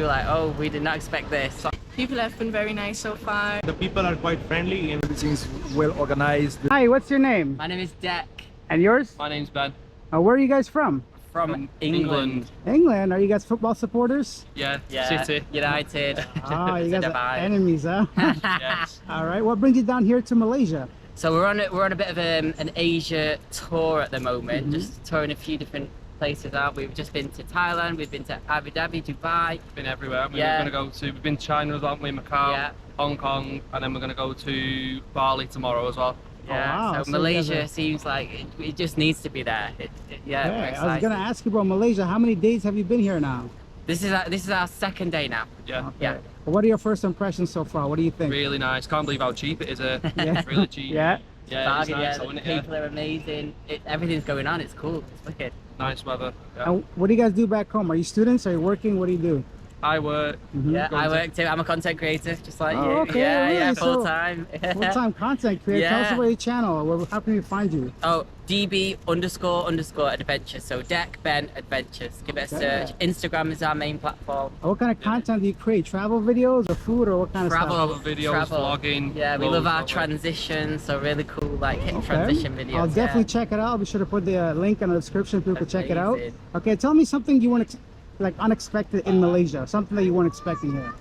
we were like, oh, we did not expect this. People have been very nice so far. The people are quite friendly and Everything's well organized. Hi, what's your name? My name is Deck. And yours? my name's Ben. Where are you guys from? From England. England. Are you guys football supporters? Yeah, Yeah, City. United. Ah, you guys are Dubai. enemies, huh? Yes. All right. What brings you down here to Malaysia? So we're on a bit of an Asia tour at the moment, just touring a few different places out. We've just been to Thailand, we've been to Abu Dhabi, Dubai. Been everywhere. Yeah. We're going to we've been to China as well, Macau, Yeah. Hong Kong, and then we're going to go to Bali tomorrow as well. Yeah, wow. so So Malaysia you guys seems like it just needs to be there. Yeah, we're I was excited. gonna ask you about Malaysia. How many days have you been here now? This is our second day now. Yeah. Yeah. What are your first impressions so far? What do you think? Really nice. Can't believe how cheap it is. Yeah. It's really cheap. Yeah. Yeah, it's Bargain, nice. yeah, I the want it, yeah. people are amazing. Everything's going on. It's cool. It's wicked. Nice weather. Yeah. And what do you guys do back home? Are you students? Are you working? What do you do? I work. Yeah, I Content. work too. I'm a content creator, just like Oh, you. okay, yeah, really? yeah, So- full time. Full-time content creator. Tell us Yeah. about your channel. How can we find you? Oh, DB__adventures. So Deck Ben Adventures. Give it a Okay. search. Instagram is our main platform. What kind of content do you create? Travel videos or food or what kind of Travel, stuff? Travel videos, vlogging, Yeah, we love loads our of it. transitions. So really cool, like hit Okay. transition videos. I'll definitely yeah. check it out. I'll be sure to put the link in the description. People can check it out. Amazing. Okay, tell me something you weren't like unexpected in Malaysia. Something that you weren't expecting here.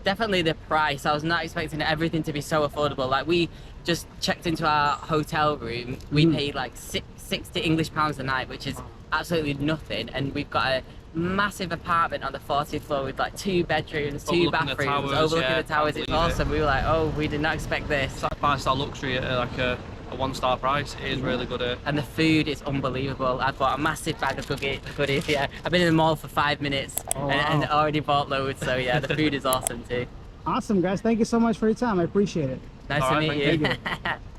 Definitely the price. I was not expecting everything to be so affordable. Like we just checked into our hotel room. We paid like 60 English pounds a night, which is absolutely nothing. And we've got a massive apartment on the 40th floor with like 2 bedrooms, 2 Overlooking the bathrooms, towers, overlooking yeah, the towers. can't It's believe it. awesome. We were like, oh, we did not expect this. It's like 5-star luxury at like a 1-star price. It is really good. And the food is unbelievable. I've bought a massive bag of goodies. Yeah, I've been in the mall for 5 minutes Oh, and wow. already bought loads. So yeah, the food is awesome too. Awesome, guys. Thank you so much for your time. I appreciate it. Nice All to right, meet you.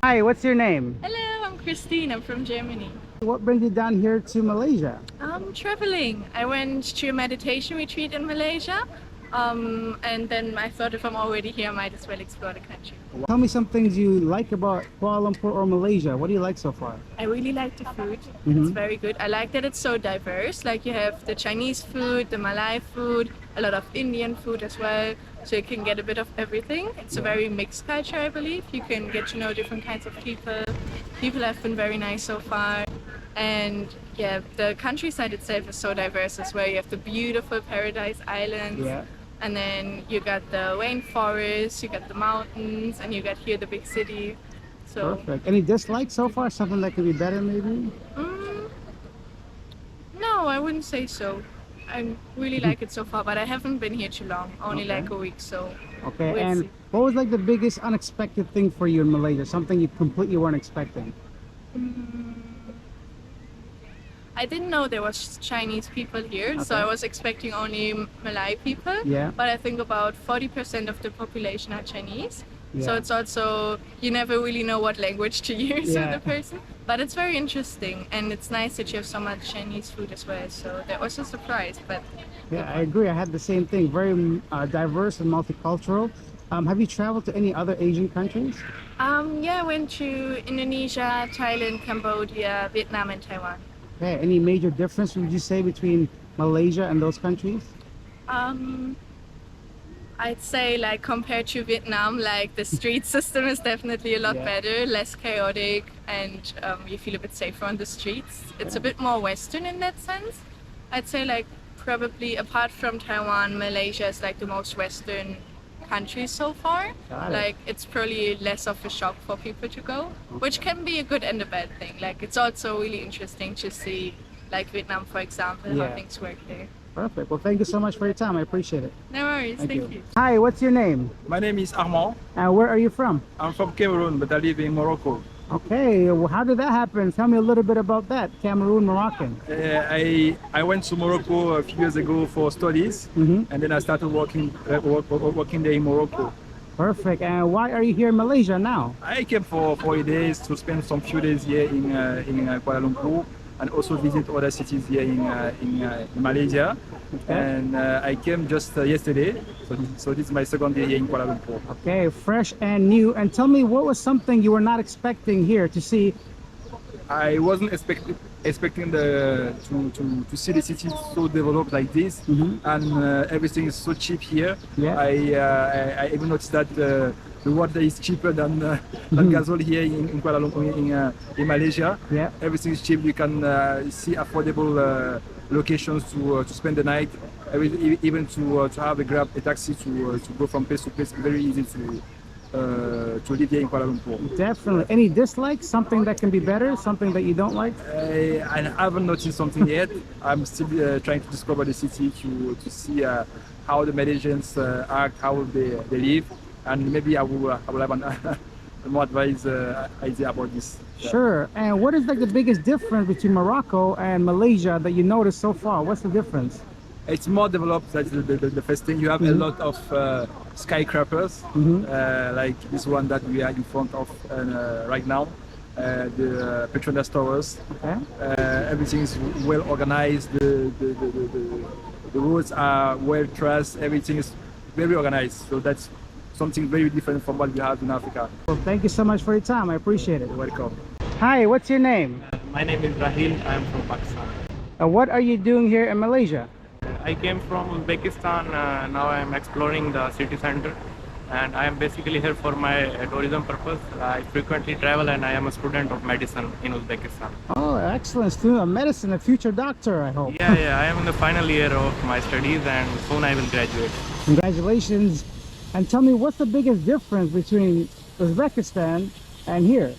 Hi, what's your name? Hello, I'm Christine. I'm from Germany. What brings you down here to Malaysia? I'm traveling. I went to a meditation retreat in Malaysia. And then I thought if I'm already here, I might as well explore the country. Tell me some things you like about Kuala Lumpur or Malaysia. What do you like so far? I really like the food. It's very good. I like that it's so diverse. Like you have the Chinese food, the Malay food, a lot of Indian food as well. So you can get a bit of everything. It's a very mixed culture, I believe. You can get to know different kinds of people. People have been very nice so far. And yeah, the countryside itself is so diverse as well. You have the beautiful Paradise Islands. Yeah. And then you got the rainforest, you got the mountains, and you got here the big city. So Perfect. Any dislikes so far? Something that could be better maybe? no, I wouldn't say so. I really like it so far, but I haven't been here too long, only Okay. like a week, so Okay, we'll and see. what was like the biggest unexpected thing for you in Malaysia? Something you completely weren't expecting? I didn't know there was Chinese people here, so Okay. I was expecting only Malay people. Yeah. But I think about 40% of the population are Chinese. So Yeah. it's also, you never really know what language to use Yeah. with the person. But it's very interesting, and it's nice that you have so much Chinese food as well. So that was a surprise, but Yeah, I agree. I had the same thing. Very diverse and multicultural. Have you traveled to any other Asian countries? yeah, I went to Indonesia, Thailand, Cambodia, Vietnam, and Taiwan. Okay, any major difference would you say between Malaysia and those countries? I'd say like compared to Vietnam, like the street system is definitely a lot Yeah. better, less chaotic, and you feel a bit safer on the streets. It's a bit more Western in that sense. I'd say like probably apart from Taiwan, Malaysia is like the most Western country so far. Got it. Like it's probably less of a shock for people to go, which can be a good and a bad thing. Like it's also really interesting to see like Vietnam, for example, Yeah. how things work there. Perfect. Well, thank you so much for your time. I appreciate it. No worries, thank you. Hi, what's your name? My name is Armand. Where are you from? I'm from Cameroon, but I live in Morocco. Okay, well, how did that happen? Tell me a little bit about that. Cameroon, Moroccan. I went to Morocco a few years ago for studies, and then I started working there in Morocco. Perfect. And why are you here in Malaysia now? I came for 4 days to spend some few days here in Kuala Lumpur, and also visit other cities here in Malaysia. And I came just yesterday, so this is my second day here in Kuala Lumpur. Okay, fresh and new. And tell me, what was something you were not expecting here to see? I wasn't expecting expecting to see the city so developed like this, and everything is so cheap here. Yeah. I even noticed that the water is cheaper than gasoil here in Kuala Lumpur, in Malaysia. Yeah. Everything is cheap. You can see affordable locations to spend the night. Even to have a taxi to go from place to place. Very easy to live here in Kuala Lumpur. Definitely. Any dislikes? Something that can be better? Something that you don't like? I haven't noticed something yet. I'm still trying to discover the city to see how the Malaysians act, how they live, and maybe I will have more advice idea about this. Yeah. Sure. And what is like the biggest difference between Morocco and Malaysia that you noticed so far? What's the difference? It's more developed. That's the first thing. You have a lot of skyscrapers, like this one that we are in front of right now, the Petronas Towers. Okay. Everything is well organized. The roads are well traced. Everything is very organized. So that's something very different from what we have in Africa. Well, thank you so much for your time. I appreciate it. You're welcome. Hi, what's your name? My name is Rahil. I am from Pakistan. What are you doing here in Malaysia? I came from Uzbekistan. Now I am exploring the city center, and I am basically here for my tourism purpose. I frequently travel, and I am a student of medicine in Uzbekistan. Oh, excellent. Student of medicine, a future doctor, I hope. Yeah, I am in the final year of my studies, and soon I will graduate. Congratulations. And tell me, what's the biggest difference between Uzbekistan and here?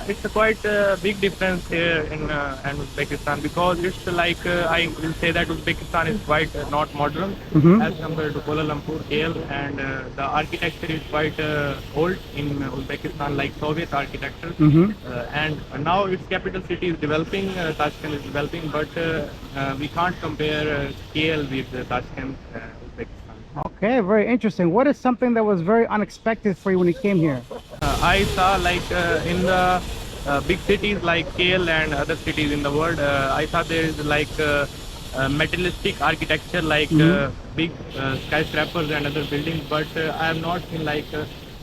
It's a quite big difference here in Uzbekistan, because it's like I will say that Uzbekistan is quite not modern as compared to Kuala Lumpur, KL, and the architecture is quite old in Uzbekistan, like Soviet architecture. And now its capital city is developing, Tashkent is developing, but we can't compare KL with Tashkent, Uzbekistan. Okay, very interesting. What is something that was very unexpected for you when you came here? I saw like in the big cities like KL and other cities in the world, I thought there is like materialistic architecture, like big skyscrapers and other buildings, but I have not seen like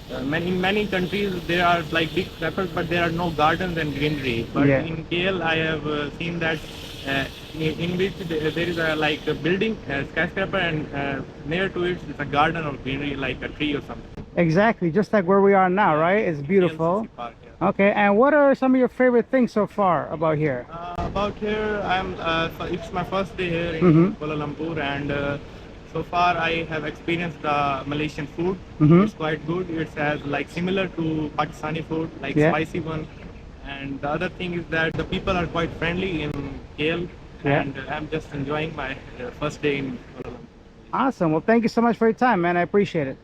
in many countries there are like big skyscrapers, but there are no gardens and greenery. But in KL I have seen that in which there is like a building, a skyscraper, and near to it is a garden or greenery, like a tree or something. Exactly, just like where we are now, right? It's beautiful. Park, yeah. Okay, and what are some of your favorite things so far about here? About here, it's my first day here in Kuala Lumpur, and so far I have experienced the Malaysian food. It's quite good. It's as like similar to Pakistani food, like spicy one. And the other thing is that the people are quite friendly in KL, and I'm just enjoying my first day in Kuala Lumpur. Awesome. Well, thank you so much for your time, man. I appreciate it.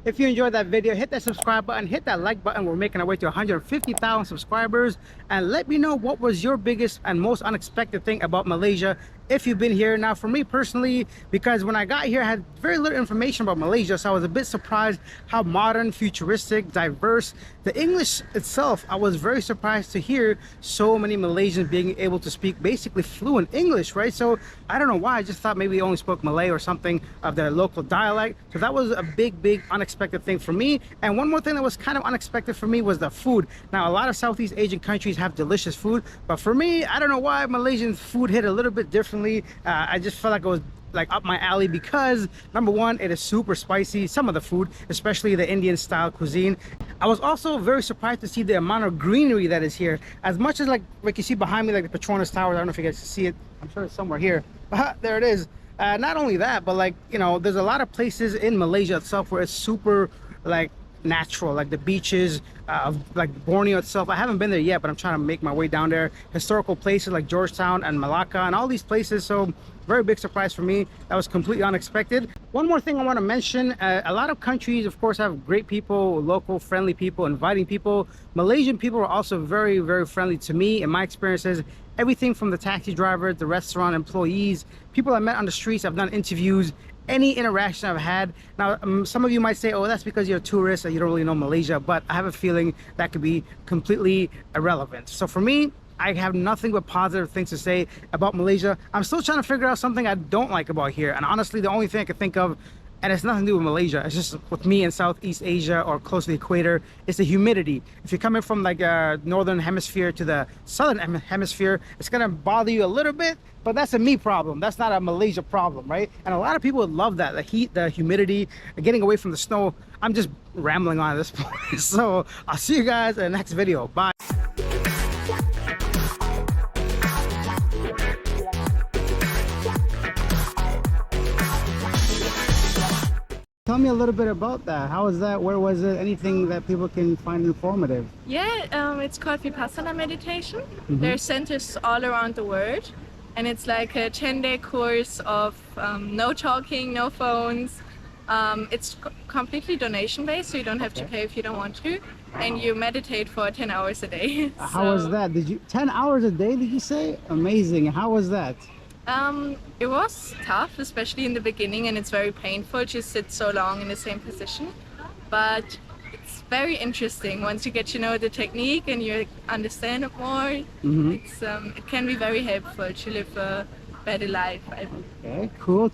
If you enjoyed that video, hit that subscribe button, hit that like button. We're making our way to 150,000 subscribers. And let me know what was your biggest and most unexpected thing about Malaysia if you've been here. Now, for me personally, because when I got here, I had very little information about Malaysia, so I was a bit surprised how modern, futuristic, diverse. The English itself, I was very surprised to hear so many Malaysians being able to speak basically fluent English, right? So I don't know why, I just thought maybe they only spoke Malay or something of their local dialect. So that was a big unexpected thing for me. And one more thing that was kind of unexpected for me was the food. Now, a lot of Southeast Asian countries have delicious food, but for me, I don't know why Malaysian food hit a little bit differently. I just felt like it was like up my alley because number one, it is super spicy, some of the food, especially the Indian style cuisine. I was also very surprised to see the amount of greenery that is here. As much as like you see behind me, like the Petronas Tower, I don't know if you guys can see it, I'm sure it's somewhere here. There it is. Not only that, but like, you know, there's a lot of places in Malaysia itself where it's super like natural, like the beaches of like Borneo itself. I haven't been there yet, but I'm trying to make my way down there. Historical places like Georgetown and Malacca and all these places. So very big surprise for me. That was completely unexpected. One more thing I want to mention, a lot of countries of course have great people, local friendly people, inviting people. Malaysian people are also very friendly to me in my experiences. Everything from the taxi drivers, the restaurant employees, people I met on the streets, I've done interviews, any interaction I've had. Now, some of you might say, oh, that's because you're a tourist and you don't really know Malaysia, but I have a feeling that could be completely irrelevant. So for me, I have nothing but positive things to say about Malaysia. I'm still trying to figure out something I don't like about here. And honestly, the only thing I can think of and it's nothing to do with Malaysia. It's just with me in Southeast Asia or close to the equator, it's the humidity. If you're coming from like northern hemisphere to the southern hemisphere, it's gonna bother you a little bit, but that's a me problem. That's not a Malaysia problem, right? And a lot of people would love that, the heat, the humidity, getting away from the snow. I'm just rambling on at this point. So I'll see you guys in the next video. Bye. Tell me a little bit about that. How was that? Where was it? Anything that people can find informative? Yeah, it's called Vipassana meditation. There are centers all around the world, and it's like a 10-day course of no talking, no phones. It's completely donation based, so you don't have to pay if you don't want to, and you meditate for 10 hours a day. How was that? 10 hours a day, did you say? Amazing. How was that? It was tough, especially in the beginning, and it's very painful to sit so long in the same position. But it's very interesting once you get to know the technique and you understand it more. It can be very helpful to live a better life, I think. Okay, cool.